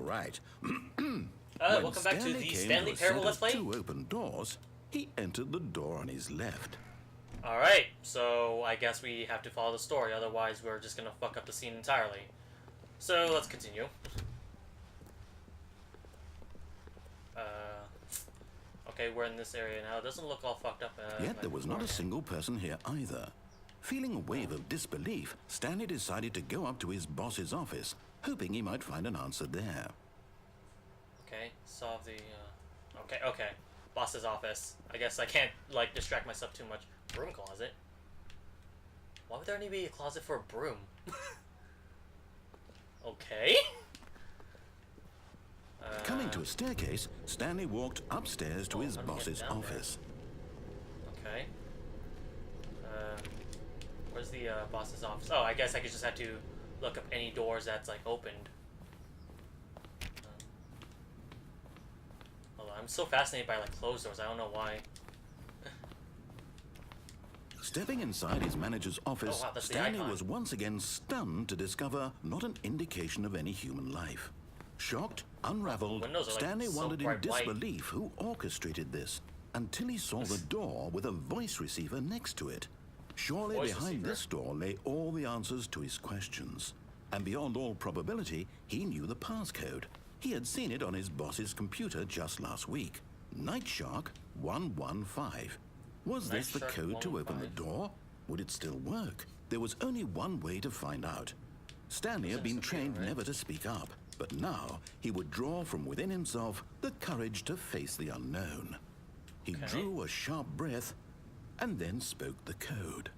right. Welcome back to the Stanley Parable Let's Play. Two open doors. He entered the door on his left. Alright, so I guess we have to follow the story, otherwise we're just gonna fuck up the scene entirely. So, let's continue. Okay, we're in this area now. It doesn't look all fucked up. Yet there was not a single person here either. Feeling a wave of disbelief, Stanley decided to go up to his boss's office, hoping he might find an answer there. Okay, solve the, Okay. Boss's office. I guess I can't, like, distract myself too much. Broom closet? Why would there need to be a closet for a broom? Okay. Coming to a staircase, Stanley walked upstairs to his boss's office. Okay. Where's the boss's office? Oh, I guess I just have to look up any doors that's like opened. I'm so fascinated by like closed doors. I don't know why. Stepping inside his manager's office, that's Stanley was once again stunned to discover not an indication of any human life. Shocked, unraveled, Stanley wondered in disbelief who orchestrated this, until he saw the door with a voice receiver next to it. Surely behind this door lay all the answers to his questions. And beyond all probability, he knew the passcode. He had seen it on his boss's computer just last week. Night Shark 115. Was this the code to open the door? Would it still work? There was only one way to find out. Stanley had been trained never to speak up, but now he would draw from within himself the courage to face the unknown. He drew a sharp breath and then spoke the code.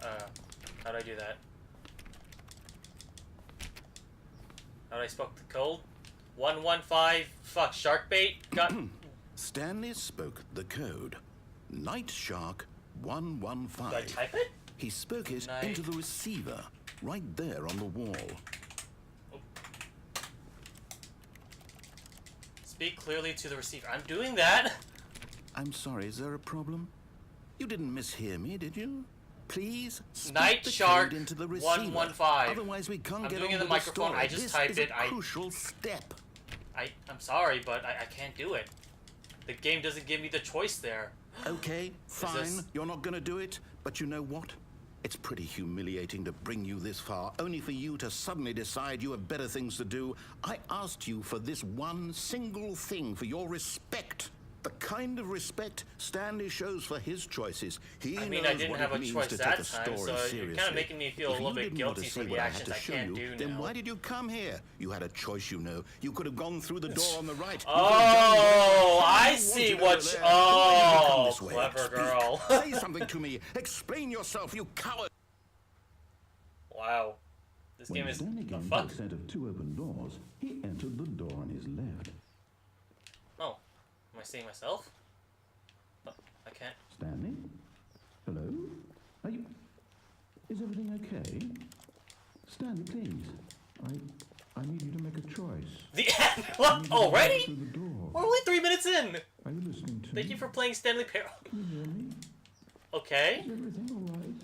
How do I do that? How do I spoke the code? 115, fuck, shark bait? Got... Stanley spoke the code. Night Shark 115. Do I type it? He spoke it into the receiver, right there on the wall. Oh. Speak clearly to the receiver. I'm doing that! I'm sorry, is there a problem? You didn't mishear me, did you? Please speak Night the Shark code into the receiver. 115. Otherwise we can't get doing it on in the microphone. story. I just this typed is it. A crucial step. I'm sorry, but I can't do it. The game doesn't give me the choice there. Okay, fine. You're not gonna do it, but you know what? It's pretty humiliating to bring you this far, only for you to suddenly decide you have better things to do. I asked you for this one single thing, for your respect. The kind of respect Stanley shows for his choices. I didn't have a choice that time, so you're kind of making me feel a little bit guilty for the actions I can't do now. Then why did you come here? You had a choice, you know. You could have gone through the door on the right. Oh, I see what oh, clever girl. Say something to me. Explain yourself, you coward. Wow. This game is a fuck. Set of two open doors. He entered the door on his left. Oh. Am I seeing myself? Oh, I can't. Stanley? Hello? Are you... Is everything okay? Stanley, please. I need you to make a choice. The end? What? Already? We're only 3 minutes in! Are you listening to me? Thank you for playing Stanley Parable. Can you hear me? Okay. Is everything alright?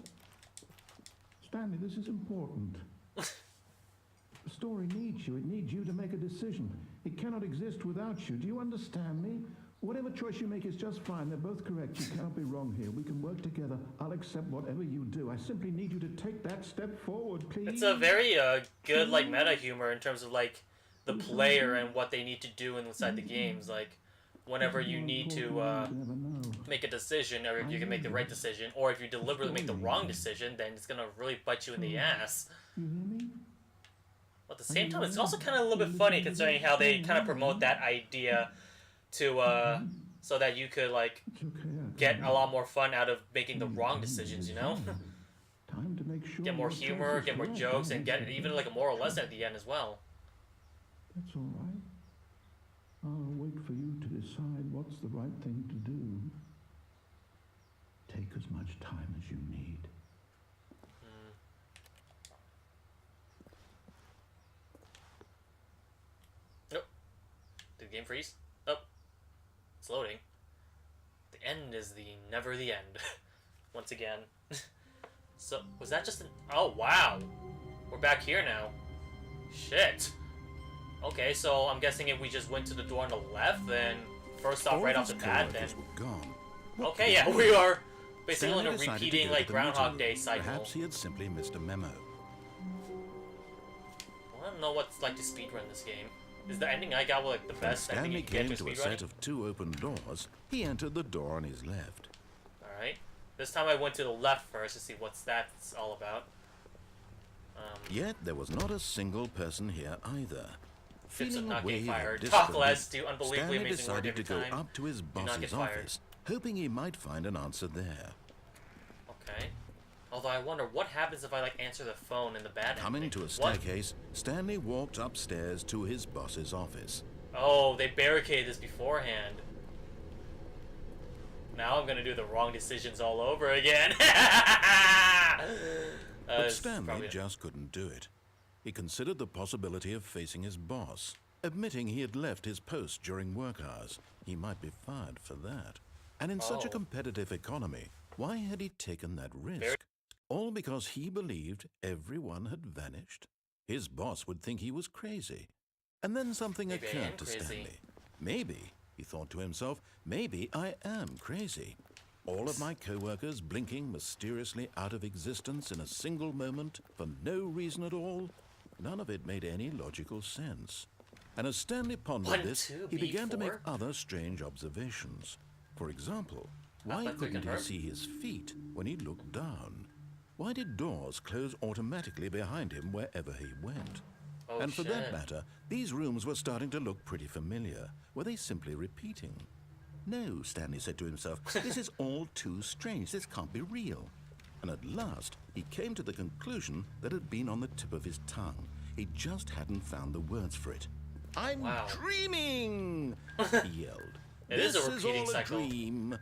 Stanley, this is important. The story needs you. It needs you to make a decision. It cannot exist without you. Do you understand me? Whatever choice you make is just fine. They're both correct. You cannot be wrong here. We can work together. I'll accept whatever you do. I simply need you to take that step forward, please. It's a very good like meta humor in terms of like the player and what they need to do inside the games. Like whenever you need to make a decision, or if you can make the right decision, or if you deliberately make the wrong decision, then it's gonna really bite you in the ass. You hear me? At the same time, it's also kind of a little bit funny considering how they kind of promote that idea to, so that you could, like, get a lot more fun out of making the wrong decisions, you know? Time to make sure get more humor, get more jokes, and get even, like, a moral lesson at the end as well. That's all right. I'll wait for you to decide what's the right thing to do. Take as much time as you need. Nope. Did the game freeze? Oh. It's loading. The end is never the end. Once again. So, was that just an... Oh, wow. We're back here now. Shit. Okay, so I'm guessing if we just went to the door on the left, then first off, right off the bat, then... Okay, yeah, we are basically on a repeating, like, Groundhog Day cycle. Perhaps he had simply missed a memo. I don't know what's like to speedrun this game. Is the ending I got like the best ending you Stanley can get came to to a set of 2 open doors. He entered the door on his left. Alright. This time I went to the left first to see what that's all about. Yet there was not a single person here either. Feeling not getting fired. Disbelief, Talk less, do unbelievably Stanley amazing work decided every to go time. up to his Do not boss's get fired. office, hoping he might find an answer there. Okay. Although I wonder what happens if I like answer the phone in the bad ending. Coming to a staircase, Stanley walked upstairs to his boss's office. Oh, they barricaded this beforehand. Now I'm gonna do the wrong decisions all over again. But Stanley just couldn't do it. He considered the possibility of facing his boss, admitting he had left his post during work hours. He might be fired for that. And in such a competitive economy, why had he taken that risk? All because he believed everyone had vanished? His boss would think he was crazy. And then something occurred to Stanley. Maybe, he thought to himself, maybe I am crazy. All of my co-workers blinking mysteriously out of existence in a single moment for no reason at all. None of it made any logical sense. And as Stanley pondered this, he began to make other strange observations. For example, why couldn't he see his feet when he looked down? Why did doors close automatically behind him wherever he went? And for that matter, these rooms were starting to look pretty familiar. Were they simply repeating? No, Stanley said to himself, this is all too strange. This can't be real. And at last, he came to the conclusion that had been on the tip of his tongue. He just hadn't found the words for it. I'm dreaming! He yelled. This is a repeating cycle. Dream.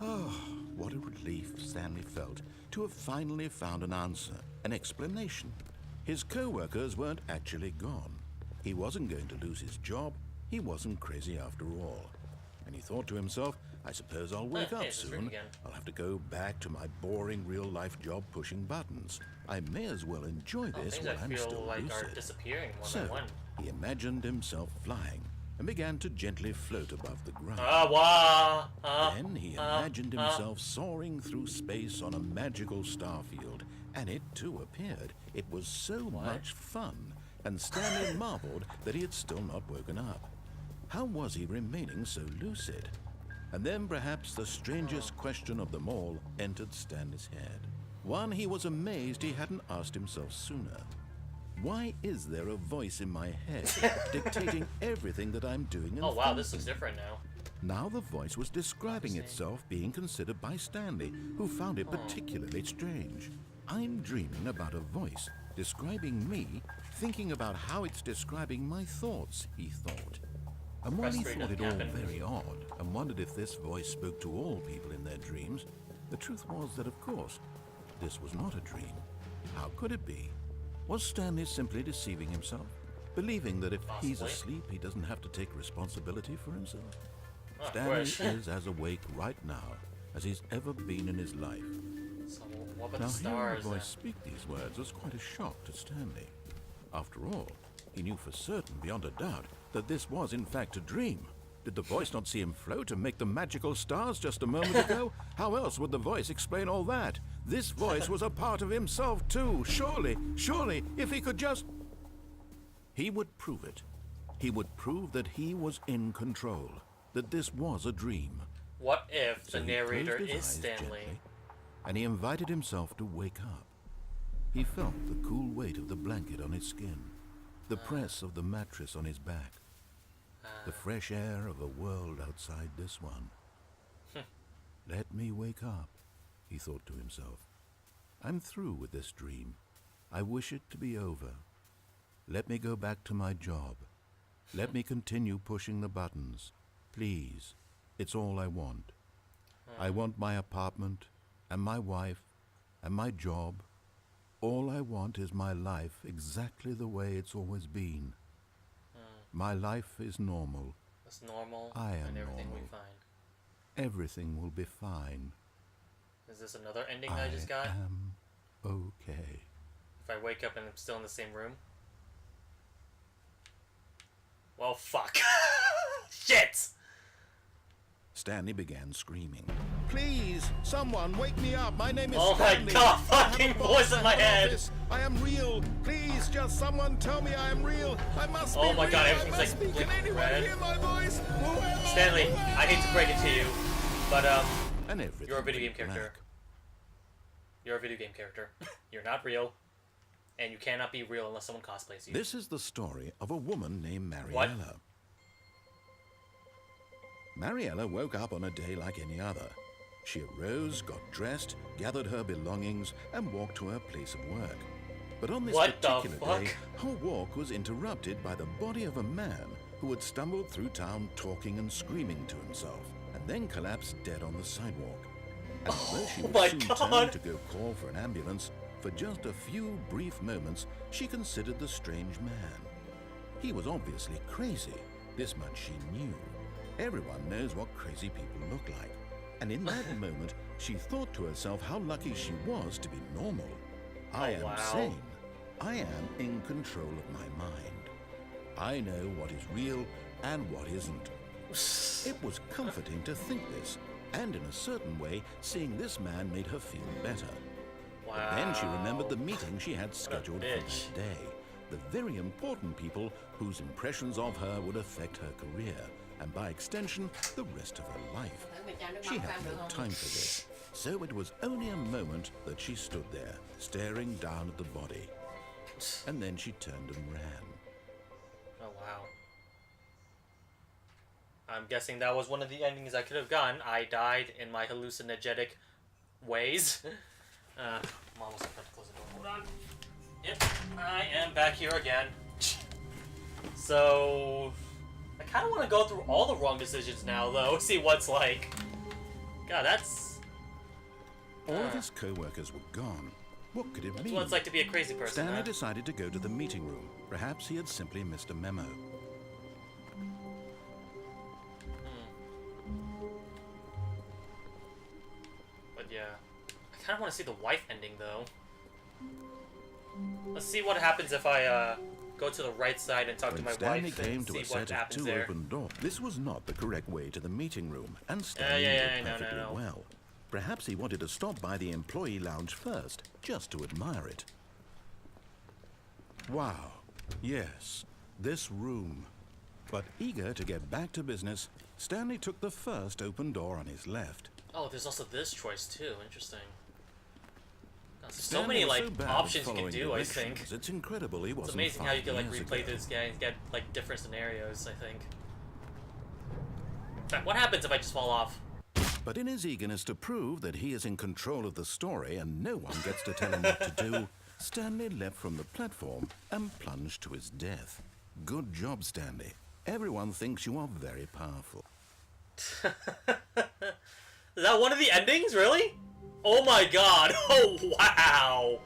Oh, what a relief Stanley felt to have finally found an answer, an explanation. His co-workers weren't actually gone. He wasn't going to lose his job. He wasn't crazy after all. And he thought to himself, I suppose I'll wake up soon. I'll have to go back to my boring real-life job pushing buttons. I may as well enjoy this while I'm still lucid. So, he imagined himself flying and began to gently float above the ground. Then he imagined himself soaring through space on a magical starfield, and it too appeared. It was so much fun, and Stanley marveled that he had still not woken up. How was he remaining so lucid? And then perhaps the strangest question of them all entered Stanley's head. One he was amazed he hadn't asked himself sooner. Why is there a voice in my head dictating everything that I'm doing and Oh wow, this looks different now. Now the voice was describing itself being considered by Stanley, who found it particularly strange. I'm dreaming about a voice describing me, thinking about how it's describing my thoughts, he thought. And while he thought it all very odd and wondered if this voice spoke to all people in their dreams, the truth was that, of course, this was not a dream. How could it be? Was Stanley simply deceiving himself, believing that if he's asleep, he doesn't have to take responsibility for himself? Stanley is as awake right now as he's ever been in his life. So, what about Now, the stars, hearing a voice speak these words was quite a shock to Stanley. After all, he knew for certain, beyond a doubt, that this was in fact a dream. Did the voice not see him float and make the magical stars just a moment ago? How else would the voice explain all that? This voice was a part of himself too. Surely, if he could just... He would prove it. He would prove that he was in control, that this was a dream. What if So the he narrator closed his is eyes Stanley? gently, and he invited himself to wake up. He felt the cool weight of the blanket on his skin, the press of the mattress on his back, the fresh air of a world outside this one. Let me wake up, he thought to himself. I'm through with this dream. I wish it to be over. Let me go back to my job. Let me continue pushing the buttons. Please, it's all I want. I want my apartment, and my wife, and my job. All I want is my life exactly the way it's always been. My life is normal. It's normal, I am and everything will normal. be fine. Everything will be fine. Is this another ending that I just got? I am okay. If I wake up and I'm still in the same room? Well, fuck. Shit! Stanley began screaming. Please, someone wake me up. My name is Stanley. Oh my god, fucking voice in my head. Office. I am real. Please, just someone tell me I am real. I must be Oh my real. god, everything's like blinking red. Hear my voice? Stanley, I hate to break it to you, but you're a video game character. You're a video game character. You're not real. And you cannot be real unless someone cosplays you. This is the story of a woman named Mariella. What? Mariella woke up on a day like any other. She arose, got dressed, gathered her belongings, and walked to her place of work. But on this particular day, her walk was interrupted by the body of a man who had stumbled through town talking and screaming to himself, and then collapsed dead on the sidewalk. And although she would soon turn to go call for an ambulance, for just a few brief moments, she considered the strange man. He was obviously crazy. This much she knew. Everyone knows what crazy people look like. And in that moment, she thought to herself how lucky she was to be normal. I am sane. I am in control of my mind. I know what is real and what isn't. It was comforting to think this, and in a certain way, seeing this man made her feel better. Wow. But then she remembered the meeting she had scheduled for that day. The very important people whose impressions of her would affect her career, and by extension, the rest of her life. She had no time for this, so it was only a moment that she stood there, staring down at the body. And then she turned and ran. Oh, wow. I'm guessing that was one of the endings I could have gotten. I died in my hallucinogenic ways. I'm almost about to close the door. Hold on. Yep, I am back here again. So, I kind of want to go through all the wrong decisions now, though. See what's like. God, that's... All of his co-workers were gone. What could it mean? That's what it's like to be a crazy person, Stanley decided to go to the meeting room. Perhaps he had simply missed a memo. But yeah. I kind of want to see the wife ending, though. Let's see what happens if I go to the right side and talk to my wife and see what happens there. Open doors. This was not the correct way to the meeting room, and Stanley did perfectly well. Perhaps he wanted to stop by the employee lounge first, just to admire it. Wow. Yes, this room. But eager to get back to business, Stanley took the first open door on his left. Oh, there's also this choice too. Interesting. So many like options you can do. I think it's incredible. It's amazing how you can like replay this guy and get like different scenarios. I think. In fact, what happens if I just fall off? But in his eagerness to prove that he is in control of the story and no one gets to tell him what to do, Stanley leapt from the platform and plunged to his death. Good job, Stanley. Everyone thinks you are very powerful. Is that one of the endings, really? Oh my god! Oh wow!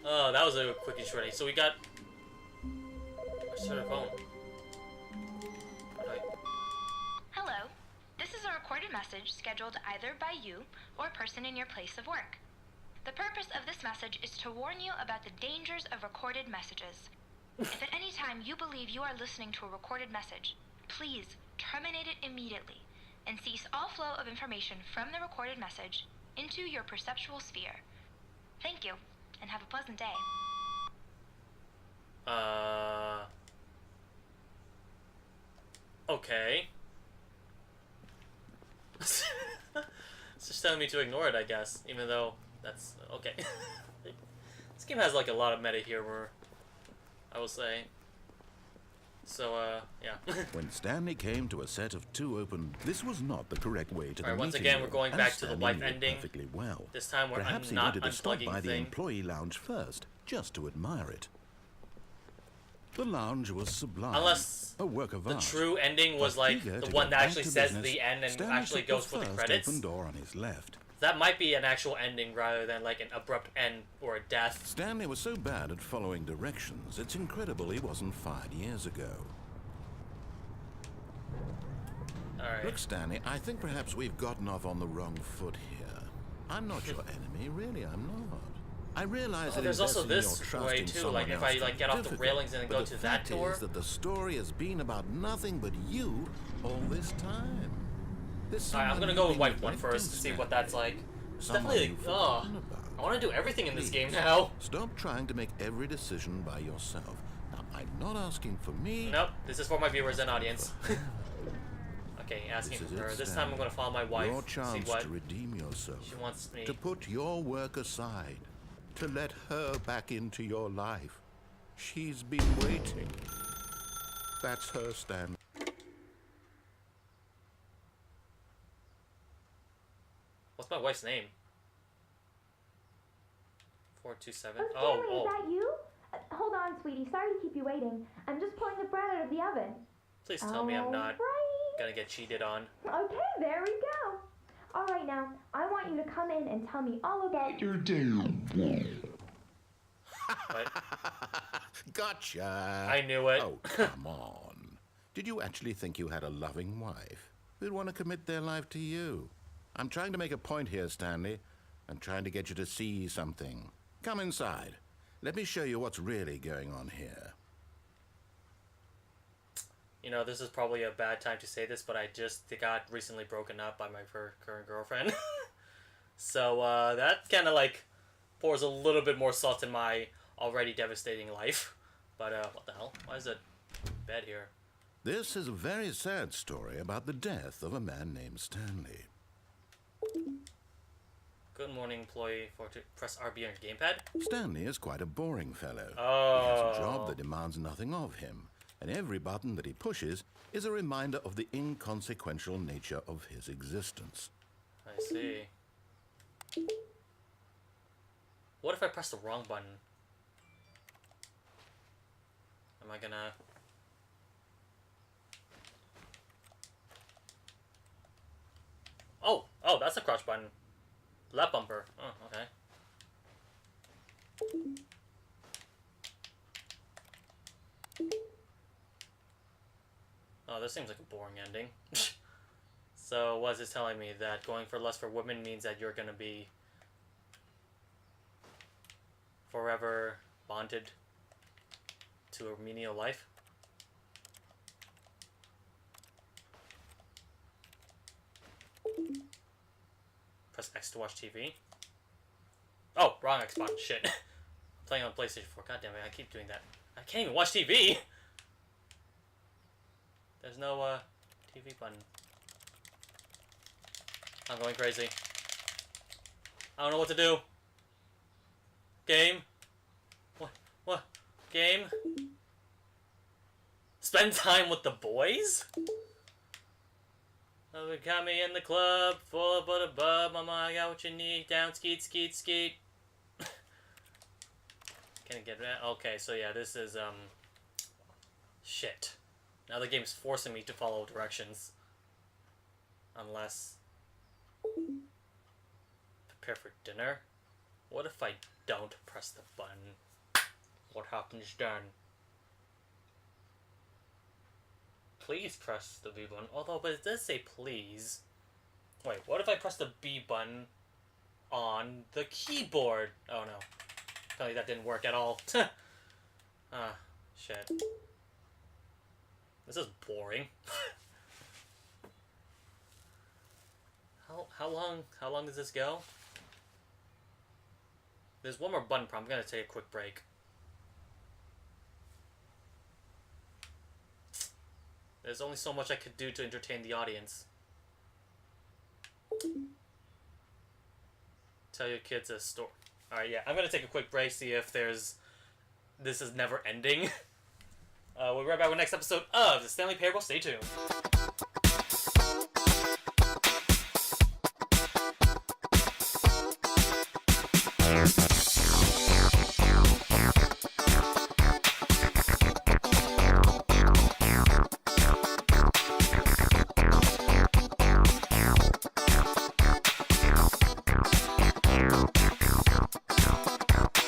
Oh, that was a quick and shorty. So we got... I started a phone. Hello. This is a recorded message scheduled either by you or a person in your place of work. The purpose of this message is to warn you about the dangers of recorded messages. If at any time you believe you are listening to a recorded message, please terminate it immediately and cease all flow of information from the recorded message into your perceptual sphere. Thank you, and have a pleasant day. Okay. It's just telling me to ignore it, I guess, even though that's... okay. This game has, like, a lot of meta here, where I will say... So, yeah. When Stanley came to a set of two open... This was not the correct way to the meeting once again, we're going back to the wife ending. Perfectly well. This time we're Perhaps not he wanted to stop by the thing. employee lounge first, just to admire it. The lounge was sublime. Unless a work of art. The true ending was like the one that actually says the end and Stanley actually goes for the credits. Open door on his left. That might be an actual ending rather than like an abrupt end or a death. Stanley was so bad at following directions, it's incredible he wasn't fired years ago. Alright. Look, Stanley, I think perhaps we've gotten off on the wrong foot here. I'm not your enemy, really, I'm not. I realize that there's also investing this your trust way in too, someone like if else I can like be get off the difficult, railings and then but go the to that fact door. is that the story has been about nothing but you all this time. Alright, I'm gonna go with white one first to see what that's like. It's definitely like, oh, I want to do everything in this game now. Stop trying to make every decision by yourself. Now, I'm not asking for me. Nope, this is for my viewers and audience. Okay, asking for her. This time I'm gonna follow my wife. Your See chance what to redeem yourself. she wants me. To put your work aside. To let her back into your life. She's been waiting. That's her, Stanley. What's my wife's name? 427. Oh, Stanley, is that you? Hold on, sweetie. Sorry to keep you waiting. I'm just pulling the bread out of the oven. Please tell me I'm not gonna get cheated on. Okay, there we go. All right, now, I want you to come in and tell me all about your day. What? Gotcha. I knew it. Oh, come on. Did you actually think you had a loving wife who'd want to commit their life to you? I'm trying to make a point here, Stanley. I'm trying to get you to see something. Come inside. Let me show you what's really going on here. You know, this is probably a bad time to say this, but I just got recently broken up by my current girlfriend. So, that kind of, like, pours a little bit more salt in my already devastating life. But, what the hell? Why is it bed here? This is a very sad story about the death of a man named Stanley. Good morning, employee. Press RB on your gamepad. Stanley is quite a boring fellow. Oh. He has a job that demands nothing of him, and every button that he pushes is a reminder of the inconsequential nature of his existence. I see. What if I press the wrong button? Am I gonna... Oh, that's a crouch button. Left bumper. Oh, okay. Oh, this seems like a boring ending. So, what is this telling me? That going for lust for women means that you're gonna be forever bonded to a menial life? Press X to watch TV. Oh, wrong Xbox. Shit. Playing on PlayStation 4. God damn it, I keep doing that. I can't even watch TV! There's no, TV button. I'm going crazy. I don't know what to do. Game? What? Game? Spend time with the boys? Oh, we got me in the club, full of butter bub, mama, I got what you need, down, skeet, skeet, skeet. Can I get that? Okay, so yeah, this is, shit. Now the game's forcing me to follow directions. Unless... Prepare for dinner? What if I don't press the button? What happens then? Please press the B button. Although, but it does say please. Wait, what if I press the B button on the keyboard? Oh no. Apparently that didn't work at all. Ah, shit. This is boring. How long does this go? There's one more button prompt. I'm gonna take a quick break. There's only so much I could do to entertain the audience. Tell your kids a story. Alright, yeah, I'm gonna take a quick break, see if there's... This is never ending. We'll be right back with the next episode of the Stanley Parable. Stay tuned.